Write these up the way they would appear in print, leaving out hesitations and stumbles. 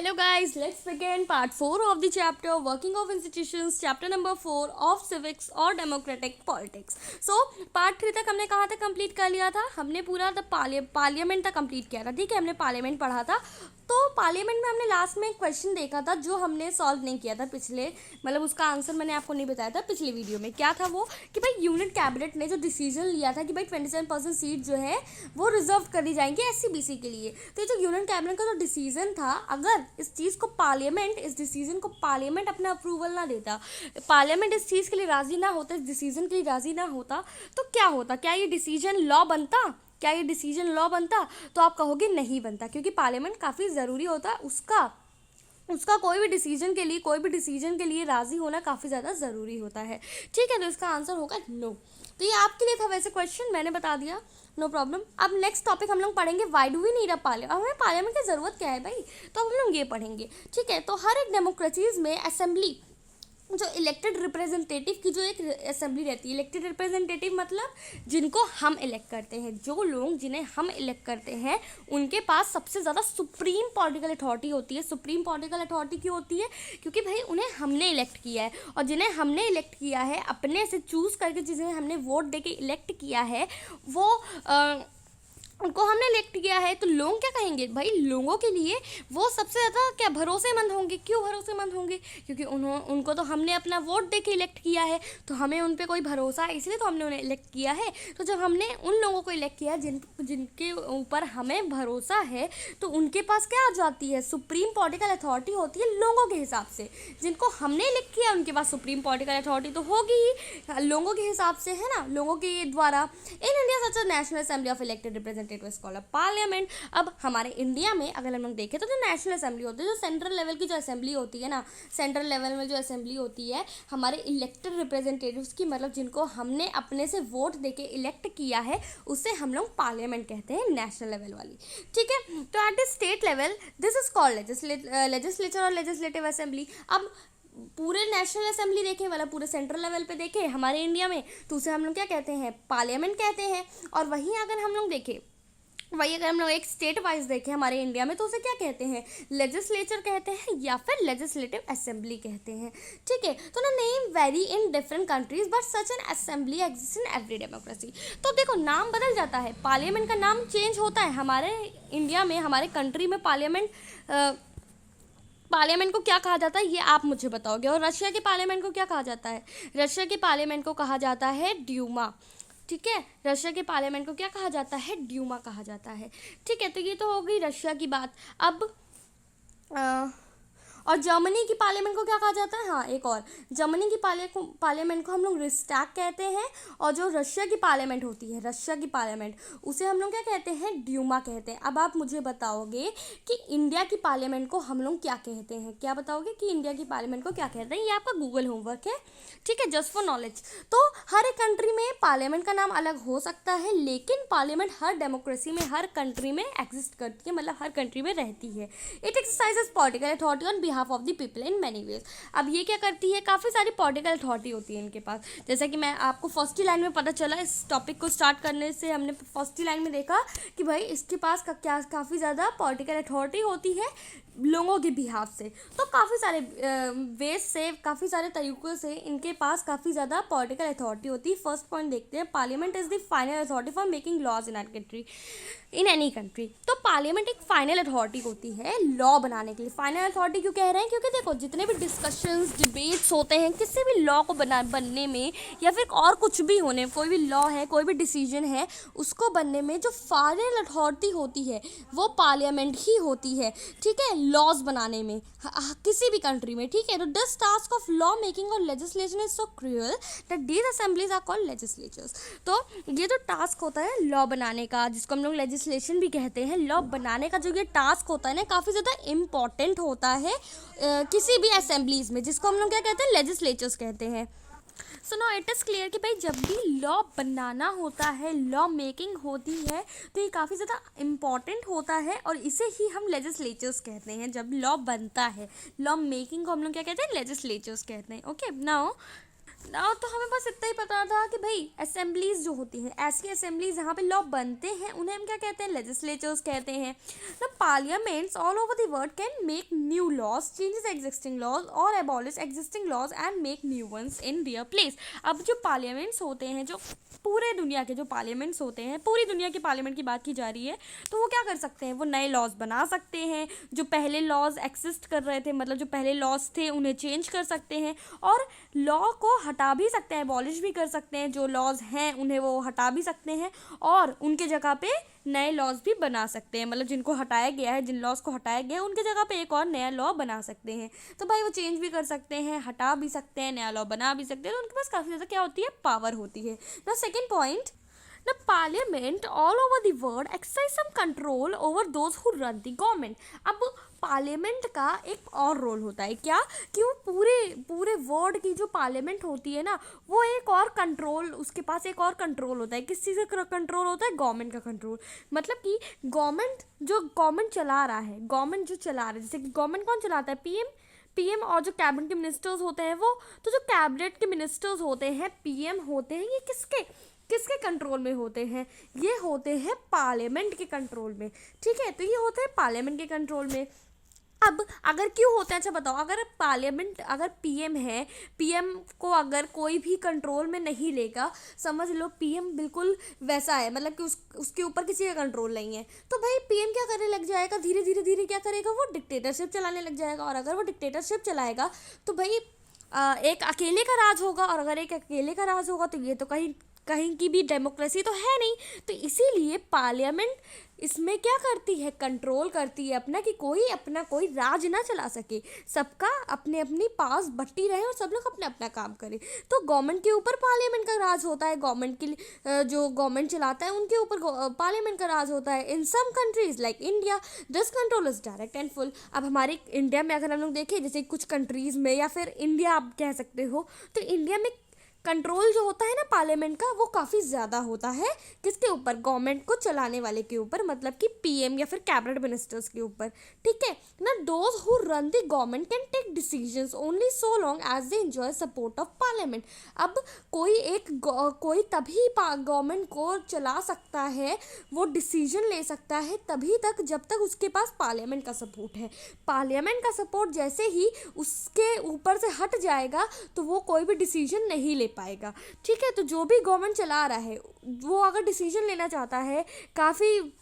Hello guys, let's begin part 4 of the chapter Working of Institutions, chapter number 4 of Civics or Democratic Politics. So, part 3 तक हमने कहाँ तक complete कर लिया था? हमने पूरा पार्लियामेंट तक कंप्लीट किया था, ठीक है, हमने पार्लियामेंट पढ़ा था. तो पार्लियामेंट में हमने लास्ट में एक क्वेश्चन देखा था जो हमने सॉल्व नहीं किया था पिछले, मतलब उसका आंसर मैंने आपको नहीं बताया था पिछले वीडियो में. क्या था वो कि भाई यूनिट कैबिनेट ने जो डिसीजन लिया था कि भाई 27% सीट जो है वो रिजर्व कर दी जाएंगी SC/BC के लिए. तो ये जो यूनियन कैबिनेट का जो डिसीजन था, अगर इस चीज़ को पार्लियामेंट, इस डिसीजन को पार्लियामेंट अपना अप्रूवल ना देता, पार्लियामेंट इस चीज़ के लिए राज़ी ना होता, इस डिसीजन के लिए राज़ी ना होता, तो क्या होता? क्या ये डिसीजन लॉ बनता? क्या ये डिसीजन लॉ बनता? तो आप कहोगे नहीं बनता, क्योंकि पार्लियामेंट काफ़ी ज़रूरी होता है. उसका कोई भी डिसीजन के लिए राज़ी होना काफ़ी ज़्यादा ज़रूरी होता है. ठीक है, तो इसका आंसर होगा नो. तो ये आपके लिए था वैसे क्वेश्चन, मैंने बता दिया, नो प्रॉब्लम. अब नेक्स्ट टॉपिक हम लोग पढ़ेंगे why do we need a parliament. हमें पार्लियामेंट की ज़रूरत क्या है भाई, तो हम लोग ये पढ़ेंगे. ठीक है, तो हर एक डेमोक्रेसीज में असेंबली, जो इलेक्टेड रिप्रेजेंटेटिव की जो एक असेंबली रहती है, इलेक्टेड रिप्रेजेंटेटिव मतलब जिनको हम इलेक्ट करते हैं, जो लोग जिन्हें हम इलेक्ट करते हैं उनके पास सबसे ज़्यादा सुप्रीम पॉलिटिकल अथॉरिटी होती है. सुप्रीम पॉलिटिकल अथॉरिटी क्यों होती है? क्योंकि भाई उन्हें हमने इलेक्ट किया है, और जिन्हें हमने इलेक्ट किया है, अपने से चूज़ करके जिन्हें हमने वोट दे के इलेक्ट किया है, वो उनको हमने इलेक्ट किया है. तो लोग क्या कहेंगे भाई, लोगों के लिए वो सबसे ज़्यादा क्या भरोसेमंद होंगे. क्यों भरोसेमंद होंगे? क्योंकि उनको तो हमने अपना वोट दे के इलेक्ट किया है, तो हमें उन पर कोई भरोसा है, इसलिए तो हमने उन्हें इलेक्ट किया है. तो जब हमने उन लोगों को इलेक्ट किया जिनके ऊपर हमें भरोसा है, तो उनके पास क्या आ जाती है? सुप्रीम पॉलिटिकल अथॉरिटी होती है लोगों के हिसाब से. जिनको हमने इलेक्ट किया उनके पास सुप्रीम पॉलिटिकल अथॉरिटी तो होगी ही लोगों के हिसाब से, है ना, लोगों के द्वारा. In India such a national assembly of elected representative parliament. अब हमारे इंडिया में अगर हम लोग देखें तो जो नेशनल असेंबली होती है, जो सेंट्रल लेवल की जो असेंबली होती है ना, सेंट्रल लेवल में जो असेंबली होती है हमारे इलेक्टेड रिप्रेजेंटेटिव्स की, मतलब जिनको हमने अपने से वोट देके इलेक्ट किया है, उसे हम लोग पार्लियामेंट कहते हैं, नेशनल लेवल वाली. ठीक है, तो at the state level this is called legislature और लेजिस्लेटिव असेंबली. अब पूरे नेशनल असेंबली देखें, मतलब पूरे सेंट्रल लेवल पे देखें हमारे इंडिया में, तो उसे हम लोग क्या कहते हैं? पार्लियामेंट कहते हैं. और वहीं अगर हम लोग देखें, वही अगर हम लोग एक स्टेट वाइज देखें हमारे इंडिया में, तो उसे क्या कहते हैं? लेजिस्लेचर कहते हैं या फिर लेजिस्लेटिव असेंबली कहते हैं. ठीक है, तो ना name very in different countries but such an assembly exist in every democracy. तो देखो नाम बदल जाता है, पार्लियामेंट का नाम चेंज होता है. हमारे इंडिया में, हमारे कंट्री में पार्लियामेंट को क्या कहा जाता है, ये आप मुझे बताओगे. और रशिया के पार्लियामेंट को क्या कहा जाता है? रशिया के पार्लियामेंट को कहा जाता है ड्यूमा. ठीक है, रशिया के पार्लियामेंट को क्या कहा जाता है? ड्यूमा कहा जाता है. ठीक है, तो ये तो हो गई रशिया की बात. अब और जर्मनी की पार्लियामेंट को क्या कहा जाता है? हाँ, एक और, जर्मनी की पार्लियामेंट को हम लोग रिस्टैग कहते हैं. और जो रशिया की पार्लियामेंट होती है, रशिया की पार्लियामेंट, उसे हम लोग क्या कहते हैं? ड्यूमा कहते हैं. अब आप मुझे बताओगे कि इंडिया की पार्लियामेंट को हम लोग क्या कहते हैं? क्या बताओगे कि इंडिया की पार्लियामेंट को क्या कहते हैं? ये आपका गूगल होमवर्क है. ठीक है, जस्ट फॉर नॉलेज. तो हर एक कंट्री में पार्लियामेंट का नाम अलग हो सकता है, लेकिन पार्लियामेंट हर डेमोक्रेसी में, हर कंट्री में एग्जिस्ट करती है, मतलब हर कंट्री में रहती है. It exercises political authority on behalf of the people in many ways. अब ये क्या करती है? काफ़ी सारी पॉलिटिकल अथॉरिटी होती है इनके पास. जैसा कि मैं आपको फर्स्ट ही लाइन में पता चला, इस टॉपिक को स्टार्ट करने से हमने फर्स्ट ही लाइन में देखा कि भाई इसके पास क्या काफ़ी ज़्यादा पॉलिटिकल अथॉरिटी होती है लोगों के बिहाफ से. तो काफ़ी सारे वेज से, काफ़ी सारे तरीक़ों से इनके पास काफ़ी ज़्यादा पॉलिटिकल अथॉरिटी होती है. फर्स्ट पॉइंट देखते हैं, parliament is the final authority for making laws in our country, in any country. तो पार्लियामेंट एक फाइनल अथॉरिटी होती है लॉ बनाने के लिए. फाइनल अथॉरिटी क्यों कह रहे हैं? क्योंकि देखो जितने भी डिस्कशंस, डिबेट्स होते हैं किसी भी लॉ को बनने में, या फिर और कुछ भी होने, कोई भी लॉ है, कोई भी डिसीजन है, उसको बनने में जो फाइनल अथॉरिटी होती है वो पार्लियामेंट ही होती है. ठीक है, लॉज बनाने में किसी भी कंट्री में. ठीक है, तो this task of law making और legislation is so cruel that these assemblies are called legislatures. तो ये जो टास्क होता है लॉ बनाने का, जिसको हम लोग लेजिस्लेशन भी कहते हैं, लॉ बनाने का जो ये टास्क होता है ना, काफ़ी ज़्यादा इम्पॉर्टेंट होता है किसी भी असेंबलीज में, जिसको हम लोग क्या कहते हैं? लेजिस्लेचर्स कहते हैं. So no it is clear कि भाई जब भी लॉ बनाना होता है, लॉ मेकिंग होती है, तो ये काफ़ी ज़्यादा इम्पॉर्टेंट होता है, और इसे ही हम लेजिस्लेचर्स कहते हैं. जब लॉ बनता है, लॉ मेकिंग को हम लोग क्या कहते हैं? लेजिस्लेचर्स कहते हैं. ओके, नाउ ना तो हमें बस इतना ही पता था कि भाई असेंबलीज जो होती हैं, ऐसी असेंबलीज जहाँ पे लॉ बनते हैं उन्हें हम क्या कहते हैं, लेजिस्लेचर्स कहते हैं ना। Parliaments all over the world can make new laws, changes existing laws और abolish existing laws and make new ones in their place. अब जो पार्लियामेंट्स होते हैं, जो पूरे दुनिया के जो पार्लियामेंट्स होते हैं, पूरी दुनिया के पार्लियामेंट की बात की जा रही है, तो वो क्या कर सकते हैं, वो नए लॉज बना सकते हैं, जो पहले लॉज एक्सिस्ट कर रहे थे, मतलब जो पहले लॉज थे उन्हें चेंज कर सकते हैं, और लॉ को हटा भी सकते हैं, एबॉलिश भी कर सकते हैं, जो लॉज हैं उन्हें वो हटा भी सकते हैं, और उनके जगह पे नए लॉज भी बना सकते हैं, मतलब जिनको हटाया गया है, जिन लॉज को हटाया गया है उनकी जगह पे एक और नया लॉ बना सकते हैं। तो भाई वो चेंज भी कर सकते हैं, हटा भी सकते हैं, नया लॉ बना भी सकते हैं, तो उनके पास काफ़ी ज़्यादा क्या होती है, पावर होती है। The second point, the parliament all over the world exercise some control over those who run the government। अब पार्लियामेंट का एक और रोल होता है, क्या कि वो पूरे वर्ल्ड की जो पार्लियामेंट होती है ना, वो एक और कंट्रोल, उसके पास एक और कंट्रोल होता है। किस चीज़ का कंट्रोल होता है, गवर्नमेंट का कंट्रोल। मतलब कि गवर्नमेंट चला रहा है, गवर्नमेंट जो चला रहा है, जैसे कि गवर्नमेंट कौन चलाता है, पीएम और जो कैबिनेट के मिनिस्टर्स होते हैं वो, तो जो कैबिनेट के मिनिस्टर्स होते हैं, पीएम होते हैं, ये किसके कंट्रोल में होते हैं, ये होते हैं पार्लियामेंट के कंट्रोल में। ठीक है, तो ये होते हैं पार्लियामेंट के कंट्रोल में। अब अगर क्यों होता है, अच्छा बताओ, अगर पीएम है, पीएम को अगर कोई भी कंट्रोल में नहीं लेगा, समझ लो पीएम बिल्कुल वैसा है, मतलब कि उसके ऊपर किसी का कंट्रोल नहीं है, तो भाई पीएम क्या करने लग जाएगा, धीरे धीरे क्या करेगा, वो डिक्टेटरशिप चलाने लग जाएगा। और अगर वो डिक्टेटरशिप चलाएगा तो भाई एक अकेले का राज होगा, और अगर एक अकेले का राज होगा तो ये तो कहीं की भी डेमोक्रेसी तो है नहीं। तो इसीलिए पार्लियामेंट इसमें क्या करती है, कंट्रोल करती है अपना, कि अपना कोई राज ना चला सके, सबका अपनी पास बट्टी रहे और सब लोग अपना काम करें। तो गवर्नमेंट के ऊपर पार्लियामेंट का राज होता है, जो गवर्नमेंट चलाता है उनके ऊपर पार्लियामेंट का राज होता है। In some countries like India this control is direct and full. अब हमारे इंडिया में अगर हम लोग देखें, जैसे कुछ कंट्रीज में, या फिर इंडिया आप कह सकते हो, तो इंडिया में कंट्रोल जो होता है ना पार्लियामेंट का, वो काफ़ी ज़्यादा होता है, किसके ऊपर, गवर्नमेंट को चलाने वाले के ऊपर, मतलब कि पीएम या फिर कैबिनेट मिनिस्टर्स के ऊपर। ठीक है ना। Those who run the government can take decisions only so long as they enjoy support of parliament. अब कोई तभी गवर्नमेंट को चला सकता है, वो डिसीजन ले सकता है तभी तक जब तक उसके पास पार्लियामेंट का सपोर्ट है। पार्लियामेंट का सपोर्ट जैसे ही उसके ऊपर से हट जाएगा तो वो कोई भी डिसीजन नहीं ले पाएगा। ठीक है, तो जो भी गवर्नमेंट चला रहा है वो अगर डिसीजन लेना चाहता है काफ़ी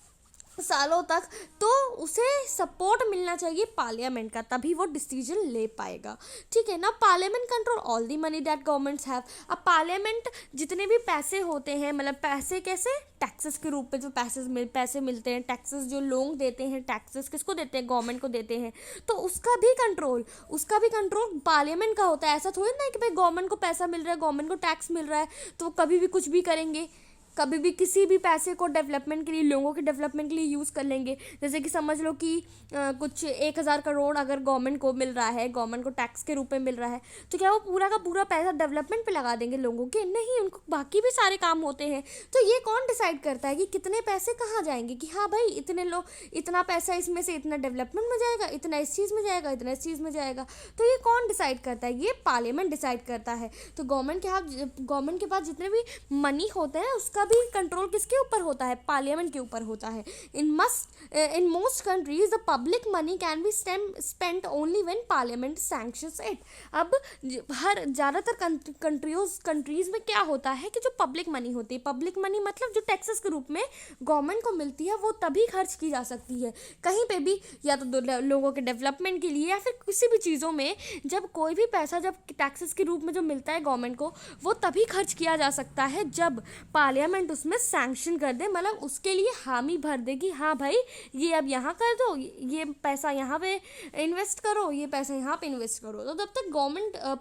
सालों तक, तो उसे सपोर्ट मिलना चाहिए पार्लियामेंट का, तभी वो डिसीजन ले पाएगा। ठीक है ना। Parliament control all the money that governments have. अब पार्लियामेंट जितने भी पैसे होते हैं, मतलब पैसे कैसे, टैक्सेस के रूप में जो पैसे मिलते हैं, टैक्सेस जो लोग देते हैं, टैक्सेस किसको देते हैं, गवर्नमेंट को देते हैं, तो उसका भी कंट्रोल पार्लियामेंट का होता है। ऐसा थोड़ी ना है कि भाई गवर्नमेंट को पैसा मिल रहा है, गवर्नमेंट को टैक्स मिल रहा है तो कभी भी कुछ भी करेंगे, कभी भी किसी भी पैसे को डेवलपमेंट के लिए, लोगों के डेवलपमेंट के लिए यूज़ कर लेंगे। जैसे कि समझ लो कि कुछ 1000 करोड़ अगर गवर्नमेंट को मिल रहा है, गवर्नमेंट को टैक्स के रूप में मिल रहा है, तो क्या वो पूरा का पूरा पैसा डेवलपमेंट पे लगा देंगे लोगों के? नहीं, उनको बाकी भी सारे काम होते हैं। तो ये कौन डिसाइड करता है कि कितने पैसे कहाँ जाएंगे, कि हाँ भाई इतना पैसा इसमें से इतना डेवलपमेंट में जाएगा, इतना इस चीज़ में जाएगा, इतना इस चीज़ में जाएगा। तो ये कौन डिसाइड करता है? ये पार्लियामेंट डिसाइड करता है। तो गवर्नमेंट के पास जितने भी मनी होते हैं उसका भी कंट्रोल किसके ऊपर होता है? पार्लियामेंट के ऊपर होता है। In most countries the public money can be spent only when parliament sanctions it. अब ज़्यादातर कंट्रीज में क्या होता है कि जो पब्लिक मनी होती है, पब्लिक मनी मतलब जो टैक्सेस के रूप में गवर्नमेंट को मिलती है, वो तभी खर्च की जा सकती है कहीं पे भी, या तो लोगों के डेवलपमेंट के लिए या फिर किसी भी चीज़ों में। जब कोई भी पैसा जब टैक्सेस के रूप में जो मिलता है गवर्नमेंट को, वो तभी खर्च किया जा सकता है जब पार्लियामेंट उसमें सैंक्शन कर दे, मतलब उसके लिए हामी भर दे कि हाँ भाई ये अब यहाँ कर दो, ये पैसा यहाँ पे इन्वेस्ट करो, ये पैसा यहाँ पे इन्वेस्ट करो। तो तब तक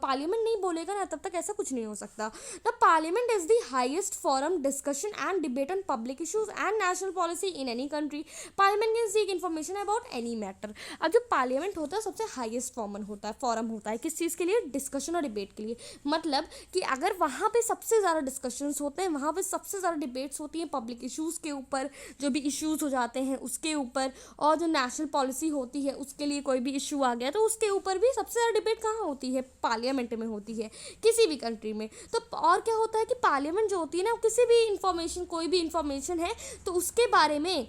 पार्लियामेंट नहीं बोलेगा ना, तब तक ऐसा कुछ नहीं हो सकता। The parliament is the highest forum discussion and debate on public issues and national policy in any country. Parliament can seek information about any matter. अब जो पार्लियामेंट होता है सबसे हाईएस्ट फॉरम होता है किस चीज़ के लिए? डिस्कशन और डिबेट के लिए। मतलब कि अगर वहाँ पे सबसे ज़्यादा डिस्कशंस होते हैं, वहाँ पे सबसे सबसे ज़्यादा डिबेट्स होती हैं पब्लिक इश्यूज़ के ऊपर, जो भी इश्यूज़ हो जाते हैं उसके ऊपर, और जो नेशनल पॉलिसी होती है उसके लिए कोई भी इशू आ गया तो उसके ऊपर भी सबसे ज़्यादा डिबेट कहाँ होती है, पार्लियामेंट में होती है किसी भी कंट्री में। तो और क्या होता है कि पार्लियामेंट जो होती है ना, किसी भी इंफॉर्मेशन, कोई भी इंफॉर्मेशन है तो उसके बारे में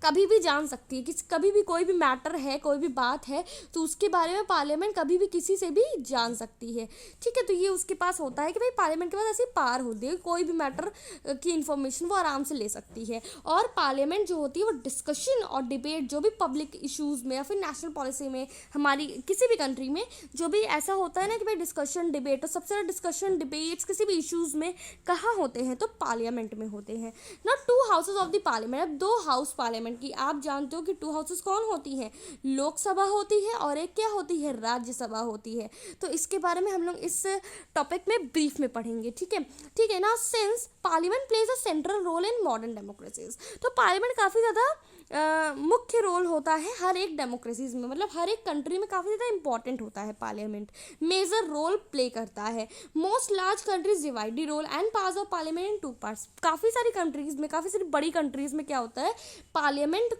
कभी भी जान सकती है, किसी कभी भी कोई भी मैटर है, कोई भी बात है तो उसके बारे में पार्लियामेंट कभी भी किसी से भी जान सकती है। ठीक है, तो ये उसके पास होता है कि भाई पार्लियामेंट के पास ऐसी पार होती है, कोई भी मैटर की इन्फॉर्मेशन वो आराम से ले सकती है। और पार्लियामेंट जो होती है वो डिस्कशन और डिबेट जो भी पब्लिक इशूज़ में या फिर नेशनल पॉलिसी में, हमारी किसी भी कंट्री में जो भी ऐसा होता है ना कि भाई डिस्कशन डिबेट, तो सबसे ज़्यादा डिस्कशन डिबेट्स किसी भी इशूज़ में कहाँ होते हैं, तो पार्लियामेंट में होते हैं ना। To houses of the parliament, अब दो हाउस पार्लियामेंट की आप जानते हो कि टू हाउसेस कौन होती हैं, लोकसभा होती है और एक क्या होती है, राज्यसभा होती है। तो इसके बारे में हम लोग इस टॉपिक में ब्रीफ में पढ़ेंगे। ठीक है ना। Since parliament plays a central role in modern democracies, तो पार्लियामेंट काफ़ी ज़्यादा मुख्य रोल होता है हर एक डेमोक्रेसीज में, मतलब हर एक कंट्री में काफ़ी ज़्यादा इंपॉर्टेंट होता है पार्लियामेंट, मेजर रोल प्ले करता है। Most large countries divide the role and parts of parliament in two parts, काफ़ी सारी कंट्रीज़ में, काफ़ी सारी बड़ी कंट्रीज़ में क्या होता है, पार्लियामेंट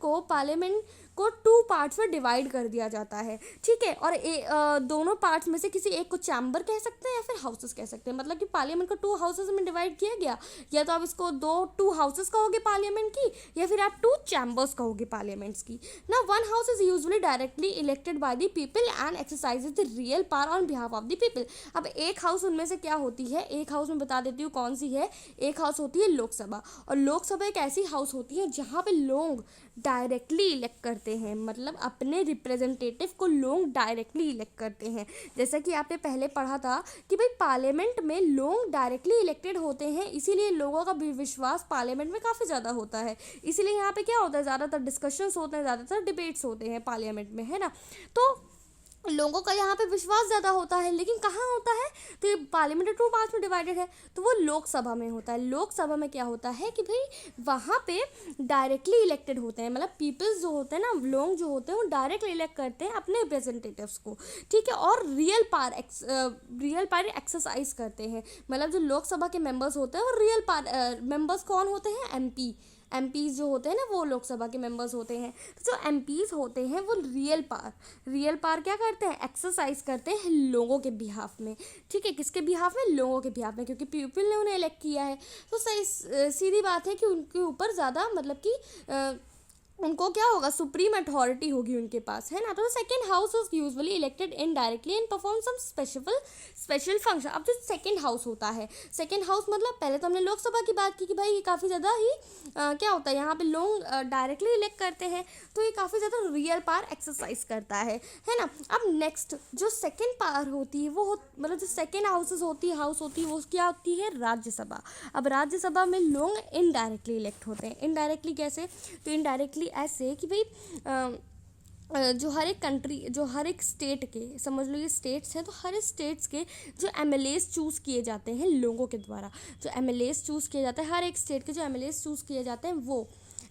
को टू पार्ट्स में डिवाइड कर दिया जाता है। ठीक है, और दोनों पार्ट्स में से किसी एक को चैम्बर कह सकते हैं या फिर हाउसेस कह सकते हैं, मतलब कि पार्लियामेंट को टू हाउसेस में डिवाइड किया गया, या तो आप इसको टू हाउसेस कहोगे पार्लियामेंट की, या फिर आप टू चैम्बर्स कहोगे पार्लियामेंट्स की ना। One house is usually directly elected by the people and exercises the real power on behalf of the people. अब एक हाउस उनमें से क्या होती है, एक हाउस में बता देती हूँ कौन सी है, एक हाउस होती है लोकसभा, और लोकसभा एक ऐसी हाउस होती है जहाँ पे लोग डायरेक्टली इलेक्ट करते हैं, मतलब अपने रिप्रेजेंटेटिव को लोग डायरेक्टली इलेक्ट करते हैं। जैसा कि आपने पहले पढ़ा था कि भाई पार्लियामेंट में लोग डायरेक्टली इलेक्टेड होते हैं, इसीलिए लोगों का विश्वास पार्लियामेंट में काफ़ी ज़्यादा होता है। इसीलिए यहाँ पे क्या होता है, ज़्यादातर डिस्कशंस होते हैं, ज़्यादातर डिबेट्स होते हैं पार्लियामेंट में, है ना। तो लोगों का यहाँ पे विश्वास ज़्यादा होता है, लेकिन कहाँ होता है, तो ये पार्लियामेंट टू पार्ट्स में डिवाइडेड है, तो वो लोकसभा में होता है। लोकसभा में क्या होता है कि भाई वहाँ पे डायरेक्टली इलेक्टेड होते हैं, मतलब पीपल्स जो होते हैं ना, लोग जो होते हैं वो डायरेक्टली इलेक्ट करते हैं अपने रिप्रेजेंटेटिव्स को। ठीक है, और रियल पावर एक्सरसाइज करते हैं, मतलब जो लोकसभा के मेंबर्स होते हैं वो रियल पावर मेंबर्स कौन होते हैं, एमपीज़ जो होते हैं ना वो लोकसभा के मेंबर्स होते हैं। तो जो एमपीज़ होते हैं वो रियल पावर क्या करते हैं, एक्सरसाइज करते हैं लोगों के बिहाफ में। ठीक है, किसके बिहाफ में, लोगों के बिहाफ में, क्योंकि पीपल ने उन्हें इलेक्ट किया है। तो सही सीधी बात है कि उनके ऊपर ज़्यादा, मतलब कि उनको क्या होगा, सुप्रीम अथॉरिटी होगी उनके पास, है ना। तो second house is usually elected indirectly and perform some special function. अब जो सेकंड हाउस होता है, सेकंड हाउस मतलब पहले तो हमने लोकसभा की बात की कि भाई ये काफ़ी ज़्यादा ही क्या होता है, यहाँ पे लोग डायरेक्टली इलेक्ट करते हैं, तो ये काफ़ी ज़्यादा रियल पावर एक्सरसाइज करता है ना। अब नेक्स्ट जो सेकेंड पावर होती है वो मतलब जो सेकेंड हाउस होती है वो क्या होती है, राज्यसभा। अब राज्यसभा में लोग इनडायरेक्टली इलेक्ट होते हैं। इनडायरेक्टली कैसे, तो इनडायरेक्टली ऐसे कि भाई जो हर एक कंट्री, जो हर एक स्टेट के, समझ लो ये स्टेट्स हैं, तो हर स्टेट्स के जो एमएलएस चूज़ किए जाते हैं लोगों के द्वारा, जो एमएलएस चूज़ किए जाते हैं, हर एक स्टेट के जो एमएलएस चूज़ किए जाते हैं, वो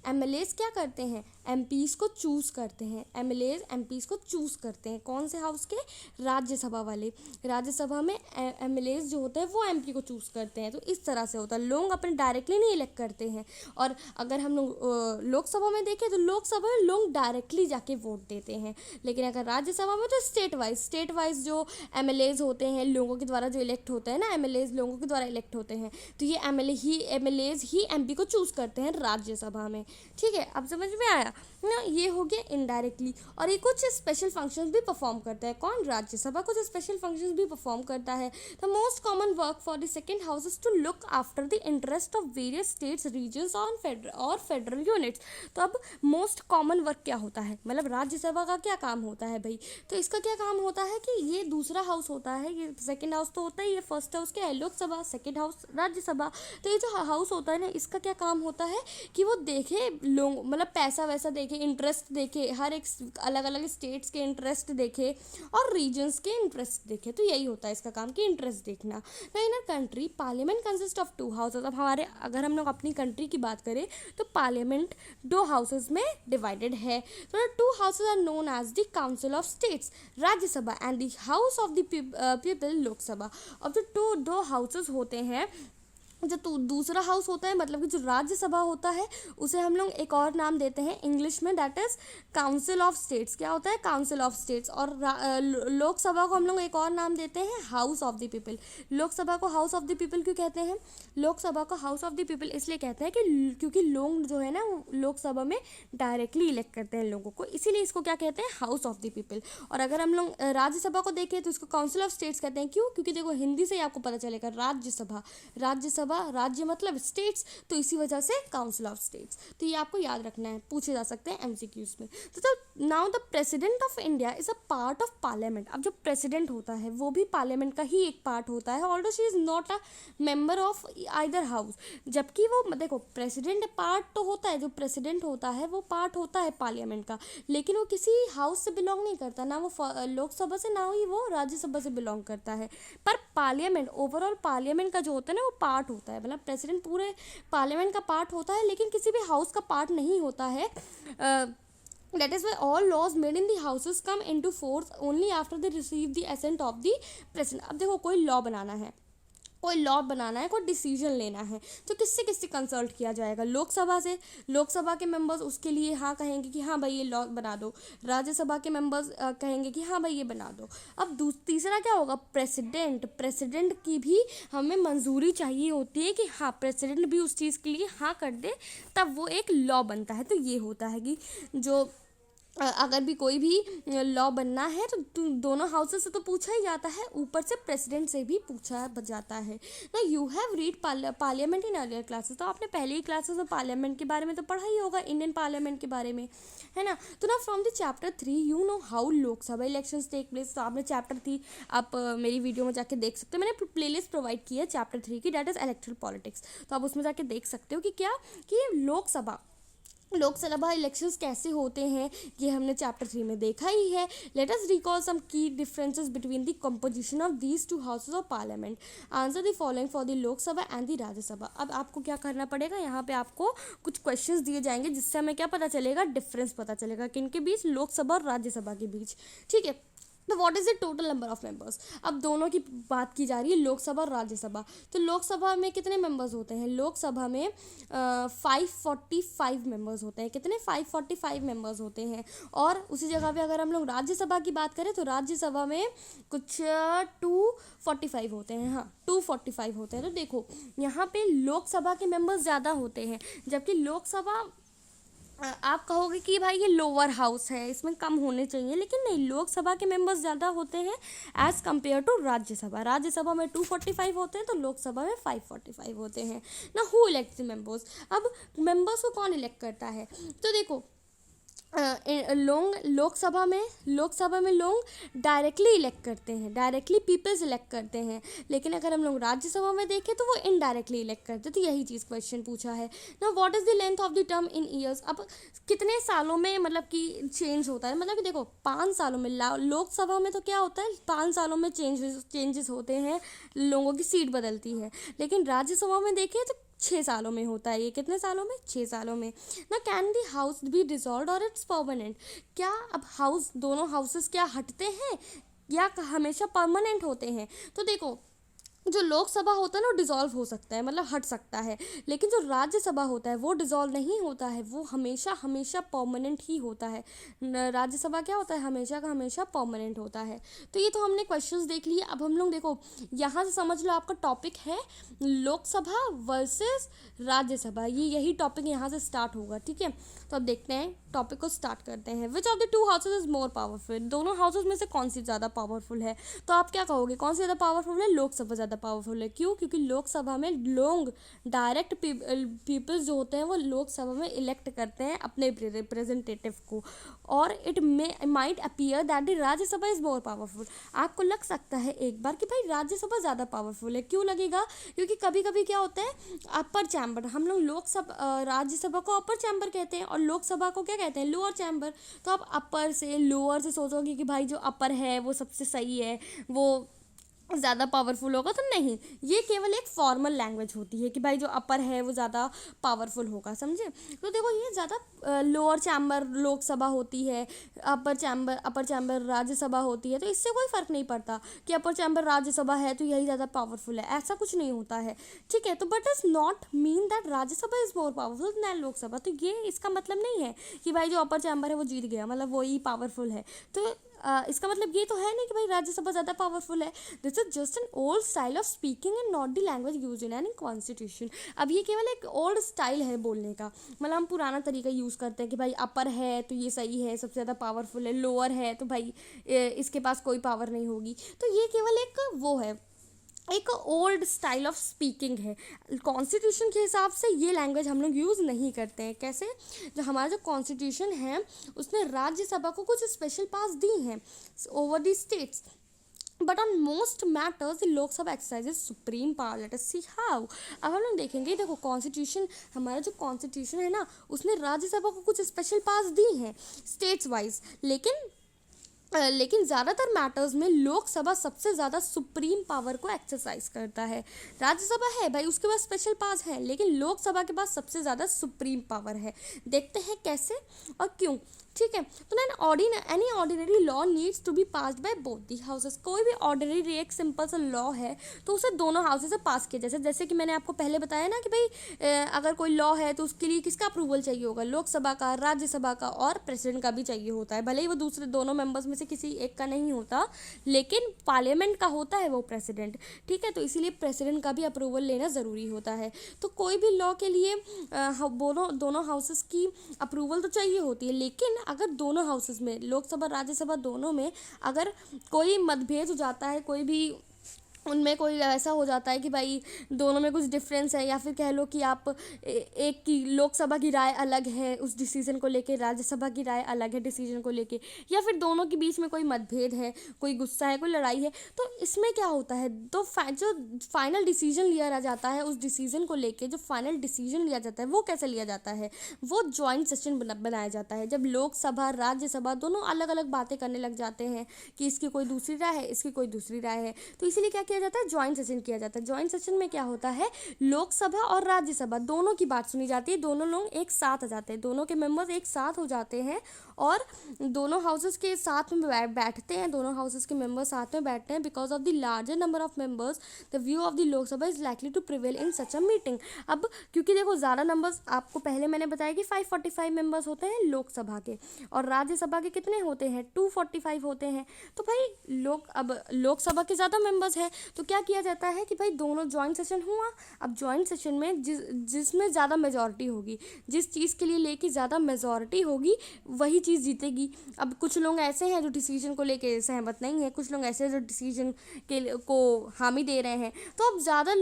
एमएलएस क्या करते हैं, एमपीज़ को चूज़ करते हैं। एमपीज़ को चूज़ करते हैं कौन से हाउस के, राज्यसभा वाले। राज्यसभा में एमएलएस जो होते हैं वो एमपी को चूज़ करते हैं। तो इस तरह से होता है, लोग अपने डायरेक्टली नहीं इलेक्ट करते हैं। और अगर हम लोग लोकसभा में देखें तो लोकसभा में लोग डायरेक्टली जाके वोट देते हैं, लेकिन अगर राज्यसभा में तो स्टेट वाइज जो एमएलएस होते हैं लोगों के द्वारा जो इलेक्ट होते हैं ना, एमएलएस लोगों के द्वारा इलेक्ट होते हैं, तो ये एमएलएस ही एमपी को चूज़ करते हैं राज्यसभा में। ठीक है, अब समझ में आया ना। ये हो गया इनडायरेक्टली। और ये कुछ स्पेशल फंक्शंस भी परफॉर्म करता है, कौन, राज्यसभा कुछ स्पेशल फंक्शंस भी परफॉर्म करता है। The most common work for the second house is to look after the interest of various states, regions और फेडरल यूनिट्स। तो अब मोस्ट कॉमन वर्क क्या होता है, मतलब राज्यसभा का क्या काम होता है भाई, तो इसका क्या काम होता है कि ये दूसरा हाउस होता है, ये सेकेंड हाउस तो होता है, ये फर्स्ट हाउस क्या है, लोकसभा, सेकेंड हाउस राज्यसभा। तो ये जो हाउस होता है ना, इसका क्या काम होता है कि वो देखे लोग, मतलब पैसा वैसा देखे, इंटरेस्ट देखे, हर एक अलग अलग स्टेट्स के इंटरेस्ट देखे और रीजन्स के इंटरेस्ट देखे। तो यही होता है इसका काम कि इंटरेस्ट देखना। ना in a country parliament consist of two houses. अब अगर हम लोग अपनी कंट्री की बात करें तो पार्लियामेंट दो हाउसेज में डिवाइडेड है। तो two houses are known as the council of states, Rajya Sabha, and the house of the people, Lok Sabha. अब जो दो हाउसेज होते हैं जो दूसरा हाउस होता है, मतलब कि जो राज्यसभा होता है, उसे हम लोग एक और नाम देते हैं इंग्लिश में, that is council of states. क्या होता है? Council of states. और लोकसभा को हम लोग एक और नाम देते हैं house of the people. Lok Sabha को हाउस ऑफ द पीपल क्यों कहते हैं? लोकसभा को हाउस ऑफ द पीपल इसलिए कहते हैं कि क्योंकि लोग जो है ना, वो लोकसभा में डायरेक्टली इलेक्ट करते हैं लोगों को, इसीलिए इसको क्या कहते हैं? House of the people. और अगर हम लोग राज्यसभा को देखें तो इसको काउंसिल ऑफ स्टेट्स कहते हैं। क्यों? क्योंकि देखो हिंदी से ही आपको पता चलेगा, राज्यसभा, राज्यसभा, राज्य मतलब स्टेट्स, तो इसी वजह से काउंसिल ऑफ स्टेट्स। तो ये आपको याद रखना है, पूछे जा सकते हैं एमसीक्यूज में। तो now the president of India is a part of parliament. अब जो प्रेसिडेंट होता है वो भी पार्लियामेंट का ही एक पार्ट होता है, although she is not a member of either house. जबकि वो देखो प्रेसिडेंट पार्ट तो होता है, जो प्रेसिडेंट होता है वो पार्ट होता है पार्लियामेंट का, लेकिन वो किसी हाउस से बिलोंग नहीं करता, ना वो लोकसभा से, ना ही वो राज्यसभा से बिलोंग करता है। पर पार्लियामेंट, ओवरऑल पार्लियामेंट का जो होता है ना, वो पार्ट होता है, मतलब प्रेसिडेंट पूरे पार्लियामेंट का पार्ट होता है, लेकिन किसी भी हाउस का पार्ट नहीं होता है। That is why all laws made in the houses come into force only after they receive the assent of the president। अब देखो कोई लॉ बनाना है, कोई डिसीजन लेना है, तो किससे किससे कंसल्ट किया जाएगा? लोकसभा से। लोकसभा के मेंबर्स उसके लिए हाँ कहेंगे कि हाँ भाई ये लॉ बना दो, राज्यसभा के मेंबर्स कहेंगे कि हाँ भाई ये बना दो। अब तीसरा क्या होगा? प्रेसिडेंट की भी हमें मंजूरी चाहिए होती है कि हाँ प्रेसिडेंट भी उस चीज़ के लिए हाँ कर दे, तब वो एक लॉ बनता है। तो ये होता है कि जो अगर भी कोई भी लॉ बनना है तो दोनों हाउसेस से तो पूछा ही जाता है, ऊपर से प्रेसिडेंट से भी पूछा जाता है ना। You have read parliament in earlier classes. तो आपने पहले ही क्लासेस में पार्लियामेंट के बारे में तो पढ़ा ही होगा, इंडियन पार्लियामेंट के बारे में, है ना। तो ना from the chapter 3 you know how Lok Sabha elections take place. तो आपने चैप्टर 3 आप मेरी वीडियो में जाके देख सकते हो, मैंने प्लेलिस्ट प्रोवाइड की है चैप्टर 3 की, डेट इज इलेक्टोरल पॉलिटिक्स। तो आप उसमें जाके देख सकते हो कि क्या कि लोकसभा इलेक्शंस कैसे होते हैं, ये हमने चैप्टर 3 में देखा ही है। लेट अस रिकॉल सम की differences between the composition of these two houses of parliament. Answer the following for the Lok Sabha and the Rajya Sabha. अब आपको क्या करना पड़ेगा, यहाँ पे आपको कुछ क्वेश्चंस दिए जाएंगे जिससे हमें क्या पता चलेगा, डिफरेंस पता चलेगा किनके बीच, लोकसभा और राज्यसभा के बीच, ठीक है। तो what is the total number of members? अब दोनों की बात की जा रही है, लोकसभा और राज्यसभा। तो लोकसभा में कितने मेंबर्स होते हैं? लोकसभा में 545 मेंबर्स होते हैं। कितने? 545 मेंबर्स होते हैं। और उसी जगह पे अगर हम लोग राज्यसभा की बात करें तो राज्यसभा में कुछ 245 होते हैं। हाँ 245 होते हैं। तो देखो यहाँ पे लोकसभा के मेंबर्स ज़्यादा होते हैं, जबकि लोकसभा आप कहोगे कि भाई ये लोअर हाउस है, इसमें कम होने चाहिए, लेकिन नहीं, लोकसभा के मेंबर्स ज़्यादा होते हैं as compare to Rajya Sabha. Rajya Sabha में 245 होते हैं तो लोकसभा में 545 होते हैं ना। Who elects the members? अब मेंबर्स को कौन इलेक्ट करता है? तो देखो लोकसभा में लोग डायरेक्टली इलेक्ट करते हैं, डायरेक्टली पीपल्स इलेक्ट करते हैं, लेकिन अगर हम लोग राज्यसभा में देखें तो वो इनडायरेक्टली इलेक्ट करते हैं। तो यही चीज़ क्वेश्चन पूछा है ना, what is the length of the term in years? अब कितने सालों में मतलब कि चेंज होता है, मतलब कि देखो 5 सालों में, लोकसभा में तो क्या होता है 5 सालों में चेंजेस होते हैं, लोगों की सीट बदलती है, लेकिन राज्यसभा में देखें तो 6 सालों में होता है। ये कितने सालों में? 6 सालों में ना। Can the house B dissolve और इट्स परमानेंट? क्या अब हाउस, दोनों हाउसेस क्या हटते हैं या हमेशा परमानेंट होते हैं? तो देखो जो लोकसभा होता है ना वो डिसॉल्व हो सकता है, मतलब हट सकता है, लेकिन जो राज्यसभा होता है वो डिसॉल्व नहीं होता है, वो हमेशा हमेशा परमानेंट ही होता है। राज्यसभा क्या होता है? हमेशा का हमेशा परमानेंट होता है। तो ये तो हमने क्वेश्चंस देख लिए। अब हम लोग देखो यहाँ से समझ लो आपका टॉपिक है लोकसभा वर्सेस राज्यसभा, यही टॉपिक यहाँ से स्टार्ट होगा, ठीक है। तो अब देखते हैं, टॉपिक को स्टार्ट करते हैं। Which of the two houses is more powerful? दोनों हाउसेज में से कौन सी ज़्यादा पावरफुल है? तो आप क्या कहोगे, कौन सी ज़्यादा पावरफुल है? लोकसभा ज़्यादा पावरफुल है। क्यों? क्योंकि लोकसभा में लोग डायरेक्ट पीपल्स जो होते हैं वो लोकसभा में इलेक्ट करते हैं अपने रिप्रेजेंटेटिव को, और it might appear that the Rajya Sabha is more powerful. आपको लग सकता है एक बार कि भाई राज्यसभा ज़्यादा पावरफुल है। क्यों लगेगा? क्योंकि कभी कभी क्या होता है अपर चैम्बर, हम लोग राज्यसभा को अपर चैम्बर कहते हैं और लोकसभा को क्या कहते हैं? Lower chamber. तो आप अपर से लोअर से सोचोगे कि भाई जो अपर है वो सबसे सही है, वो ज़्यादा पावरफुल होगा तो नहीं, ये केवल एक फॉर्मल लैंग्वेज होती है कि भाई जो अपर है वो ज़्यादा पावरफुल होगा, समझे। तो देखो ये ज़्यादा लोअर चैम्बर लोकसभा होती है, अपर चैम्बर राज्यसभा होती है, तो इससे कोई फ़र्क नहीं पड़ता कि अपर चैम्बर राज्यसभा है तो यही ज़्यादा पावरफुल है, ऐसा कुछ नहीं होता है, ठीक है। तो but is not mean that Rajya Sabha is more powerful then Lok Sabha. तो ये इसका मतलब नहीं है कि भाई जो अपर चैम्बर है वो जीत गया, मतलब वही पावरफुल है। तो इसका मतलब ये तो है नहीं कि भाई राज्यसभा ज़्यादा पावरफुल है। This is just an old style of speaking and not the language use in any constitution. अब ये केवल एक ओल्ड स्टाइल है बोलने का, मतलब हम पुराना तरीका यूज़ करते हैं कि भाई अपर है तो ये सही है, सबसे ज़्यादा पावरफुल है, लोअर है तो भाई इसके पास कोई पावर नहीं होगी। तो ये केवल एक वो है, एक ओल्ड स्टाइल ऑफ स्पीकिंग है। कॉन्स्टिट्यूशन के हिसाब से ये लैंग्वेज हम लोग यूज़ नहीं करते हैं। कैसे, जो हमारा जो कॉन्स्टिट्यूशन है उसने राज्यसभा को कुछ स्पेशल पास दी हैं over the states, but on most matters लोक सभा exercises supreme power. Let us see how. अब हम लोग देखेंगे, देखो कॉन्स्टिट्यूशन, हमारा जो कॉन्स्टिट्यूशन है ना उसने राज्यसभा को कुछ स्पेशल पास दी हैं स्टेट्स वाइज, लेकिन ज़्यादातर मैटर्स में लोकसभा सबसे ज़्यादा सुप्रीम पावर को एक्सरसाइज करता है। राज्यसभा है भाई उसके पास स्पेशल पास है, लेकिन लोकसभा के पास सबसे ज़्यादा सुप्रीम पावर है। देखते हैं कैसे और क्यों, ठीक है। तो ना any ordinary law needs to be passed by both the houses. कोई भी ऑर्डिनरी एक सिंपल सा लॉ है तो उसे दोनों हाउसेस से पास किया, जैसे कि मैंने आपको पहले बताया ना कि भाई अगर कोई लॉ है तो उसके लिए किसका अप्रूवल चाहिए होगा, लोकसभा का, राज्यसभा का और प्रेसिडेंट का भी चाहिए होता है। भले ही वो दूसरे दोनों मेंबर्स में से किसी एक का नहीं होता, लेकिन पार्लियामेंट का होता है वो प्रेसिडेंट, ठीक है। तो इसीलिए प्रेसिडेंट का भी अप्रूवल लेना ज़रूरी होता है। तो कोई भी लॉ के लिए दोनों हाउसेस की अप्रूवल तो चाहिए होती है, लेकिन अगर दोनों हाउसेस में, लोकसभा राज्यसभा दोनों में अगर कोई मतभेद हो जाता है, कोई भी उनमें कोई ऐसा हो जाता है कि भाई दोनों में कुछ डिफरेंस है, या फिर कह लो कि आप एक की लोकसभा की राय अलग है उस डिसीजन को लेके, राज्यसभा की राय अलग है डिसीजन को लेके, या फिर दोनों के बीच में कोई मतभेद है, कोई गुस्सा है, कोई लड़ाई है, तो इसमें क्या होता है, तो जो फाइनल डिसीजन लिया जाता है, उस डिसीजन को लेके जो फाइनल डिसीजन लिया जाता है वो कैसे लिया जाता है, वो जॉइंट सेशन बनाया जाता है। जब लोकसभा राज्यसभा दोनों अलग अलग बातें करने लग जाते हैं कि इसकी कोई दूसरी राय है, इसकी कोई दूसरी राय है, तो इसीलिए क्या किया जाता है, जॉइंट सेशन किया जाता है। जॉइंट सेशन में क्या होता है, लोकसभा और राज्यसभा दोनों की बात सुनी जाती है, दोनों लोग एक साथ आ जाते हैं, दोनों के मेंबर्स एक साथ हो जाते हैं और दोनों हाउसेस के साथ में बैठते हैं, दोनों हाउसेस के मेंबर्स साथ में बैठते हैं। Because of the larger number of members the view of the Lok Sabha is likely to prevail in such a meeting. अब क्योंकि देखो ज़्यादा नंबर्स, आपको पहले मैंने बताया कि 545 मेंबर्स होते हैं लोकसभा के, और राज्यसभा के कितने होते हैं, 245 होते हैं। तो भाई अब लोकसभा के ज़्यादा मेंबर्स हैं, तो क्या किया जाता है कि भाई दोनों जॉइंट सेशन हुआ। अब जॉइंट सेशन में जिसमें ज़्यादा मेजॉरिटी होगी, जिस चीज़ के लिए लेके ज़्यादा मेजॉरिटी होगी वही चीज़ जीतेगी। अब कुछ लोग ऐसे हैं जो डिसीजन को लेके सहमत नहीं है, कुछ लोग ऐसे हैं जो डिसीजन को हामी दे रहे हैं। तो अब ज़्यादा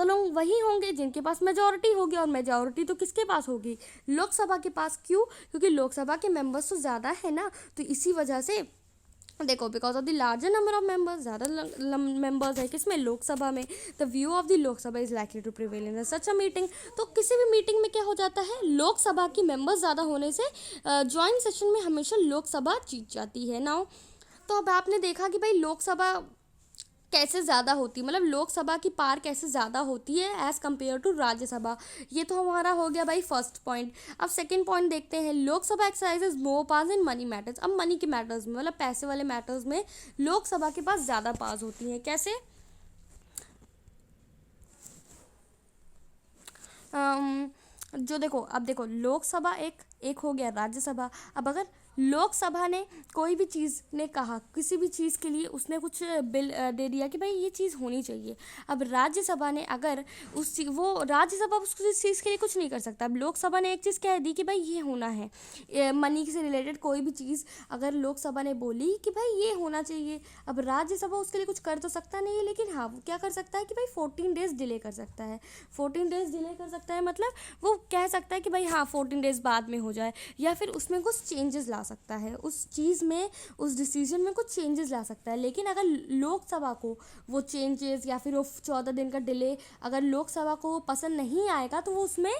लोग वही होंगे जिनके पास मेजॉरिटी होगी, और मेजॉरिटी तो किसके पास होगी, लोकसभा के पास। क्यों, क्योंकि लोकसभा के मेंबर्स तो ज़्यादा है ना, तो इसी वजह से देखो, because of the larger number of members, ज़्यादा मेंबर्स है किसमें, लोकसभा में, the view of the Lok Sabha is likely to prevail in such a meeting. तो किसी भी मीटिंग में क्या हो जाता है, लोकसभा की मेंबर्स ज़्यादा होने से जॉइंट सेशन में हमेशा लोकसभा जीत जाती है। नाउ तो अब आपने देखा कि भाई लोकसभा कैसे ज़्यादा होती है, मतलब लोकसभा की पार कैसे ज़्यादा होती है एज़ कम्पेयर टू राज्यसभा। ये तो हमारा हो गया भाई फर्स्ट पॉइंट। अब सेकंड पॉइंट देखते हैं, Lok Sabha exercises more pass in money matters. अब मनी के मैटर्स में, मतलब पैसे वाले मैटर्स में लोकसभा के पास ज़्यादा पास होती हैं। कैसे, जो देखो, अब देखो लोकसभा एक हो गया, राज्यसभा। अब अगर लोकसभा ने कोई भी चीज़ ने कहा, किसी भी चीज़ के लिए उसने कुछ बिल दे दिया कि भाई ये चीज़ होनी चाहिए। अब राज्यसभा ने अगर वो राज्यसभा उस चीज़ के लिए कुछ नहीं कर सकता। अब लोकसभा ने एक चीज़ कह दी कि भाई ये होना है, मनी से रिलेटेड कोई भी चीज़ अगर लोकसभा ने बोली कि भाई ये होना चाहिए, अब राज्यसभा उसके लिए कुछ कर तो सकता नहीं है, लेकिन हाँ वो क्या कर सकता है कि भाई 14 डेज़ डिले कर सकता है। 14 डेज़ डिले कर सकता है, मतलब वो कह सकता है कि भाई हाँ 14 डेज़ बाद में हो जाए, या फिर उसमें कुछ चेंजेस ला सकता है, उस चीज़ में, उस डिसीजन में कुछ चेंजेस ला सकता है। लेकिन अगर लोकसभा को वो चेंजेस या फिर वो 14 दिन का डिले अगर लोकसभा को पसंद नहीं आएगा, तो वो उसमें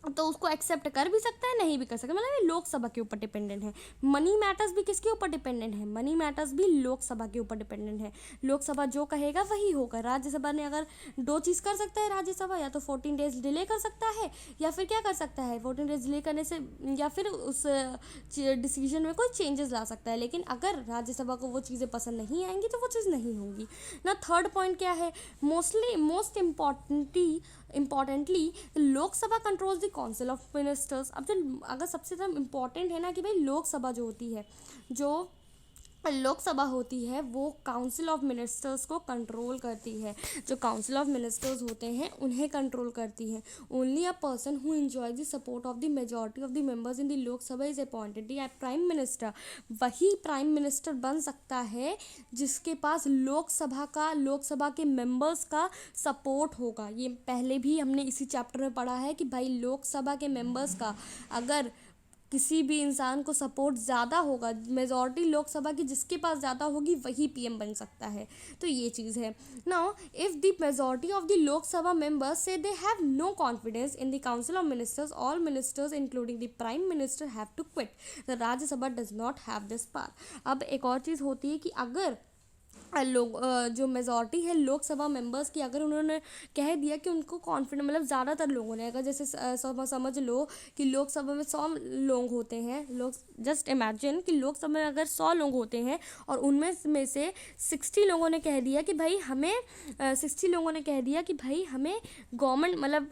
तो उसको एक्सेप्ट कर भी सकता है, नहीं भी कर सकता, मतलब ये लोकसभा के ऊपर डिपेंडेंट है। मनी मैटर्स भी किसके ऊपर डिपेंडेंट है? मनी मैटर्स भी लोकसभा के ऊपर डिपेंडेंट है। लोकसभा जो कहेगा वही होगा। राज्यसभा ने अगर दो चीज़ कर सकता है राज्यसभा, या तो 14 डेज डिले कर सकता है, या फिर क्या कर सकता है, 14 डेज डिले करने से या फिर उस डिसीजन में कोई चेंजेस ला सकता है। लेकिन अगर राज्यसभा को वो चीज़ें पसंद नहीं आएंगी तो वो चीज़ नहीं होगी ना। थर्ड पॉइंट क्या है? Most importantly Lok Sabha controls the council of ministers. अब जो अगर सबसे ज़्यादा इम्पॉर्टेंट है ना कि भाई लोकसभा जो होती है, जो लोकसभा होती है वो काउंसिल ऑफ मिनिस्टर्स को कंट्रोल करती है। जो काउंसिल ऑफ मिनिस्टर्स होते हैं उन्हें कंट्रोल करती है। Only a person who enjoy the support of the majority of the members in the Lok Sabha is appointed the prime minister. वही प्राइम मिनिस्टर बन सकता है जिसके पास लोकसभा के मेंबर्स का सपोर्ट होगा। ये पहले भी हमने इसी चैप्टर में पढ़ा है कि भाई लोकसभा के मेंबर्स का अगर किसी भी इंसान को सपोर्ट ज़्यादा होगा, मेजॉरिटी लोकसभा की जिसके पास ज़्यादा होगी वही पीएम बन सकता है। तो ये चीज़ है। Now if the majority of the Lok Sabha members से they have no confidence in the council of ministers, all ministers including the prime minister have to quit. The Rajya Sabha does not have this power. अब एक और चीज़ होती है कि अगर जो majority है लोकसभा मेंबर्स की, अगर उन्होंने कह दिया कि उनको कॉन्फिडेंस, मतलब ज़्यादातर लोगों ने, अगर जैसे समझ लो कि लोकसभा में 100 लोग होते हैं, जस्ट इमेजिन कि लोकसभा में अगर 100 लोग होते हैं और उनमें में से 60 लोगों ने कह दिया कि भाई हमें 60 लोगों ने कह दिया कि भाई हमें गवर्नमेंट मतलब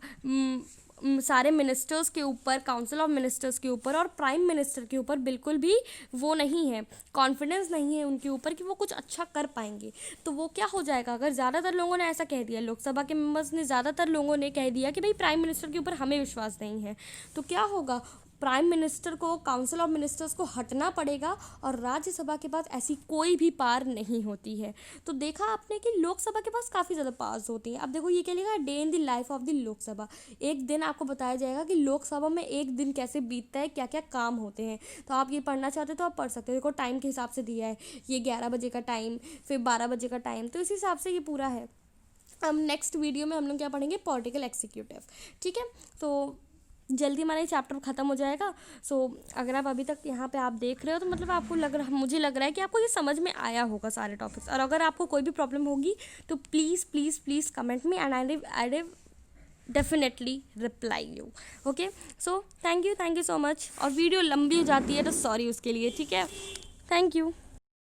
सारे मिनिस्टर्स के ऊपर, काउंसिल ऑफ मिनिस्टर्स के ऊपर और प्राइम मिनिस्टर के ऊपर बिल्कुल भी वो नहीं है, कॉन्फिडेंस नहीं है उनके ऊपर कि वो कुछ अच्छा कर पाएंगे, तो वो क्या हो जाएगा? अगर ज़्यादातर लोगों ने ऐसा कह दिया, लोकसभा के मेंबर्स ने, ज़्यादातर लोगों ने कह दिया कि भाई प्राइम मिनिस्टर के ऊपर हमें विश्वास नहीं है, तो क्या होगा? प्राइम मिनिस्टर को काउंसिल ऑफ मिनिस्टर्स को हटना पड़ेगा और राज्यसभा के पास ऐसी कोई भी पावर नहीं होती है। तो देखा आपने कि लोकसभा के पास काफ़ी ज़्यादा पावर्स होती हैं। अब देखो ये क्या लिखा है, day in the life of the Lok Sabha. एक दिन आपको बताया जाएगा कि लोकसभा में एक दिन कैसे बीतता है, क्या क्या काम होते हैं। तो आप ये पढ़ना चाहते हो तो आप पढ़ सकते हो। देखो टाइम के हिसाब से दिया है, ये 11 बजे का टाइम, फिर 12 बजे का टाइम, तो इस हिसाब से ये पूरा है। हम नेक्स्ट वीडियो में हम लोग क्या पढ़ेंगे? Political executive. ठीक है, तो जल्दी हमारा ये चैप्टर ख़त्म हो जाएगा। सो अगर आप अभी तक यहाँ पे आप देख रहे हो तो मतलब आपको मुझे लग रहा है कि आपको ये समझ में आया होगा सारे टॉपिक्स। और अगर आपको कोई भी प्रॉब्लम होगी तो please please please comment me and I will definitely reply you. Okay, so thank you so much. और वीडियो लंबी हो जाती है तो सॉरी उसके लिए। ठीक है, थैंक यू।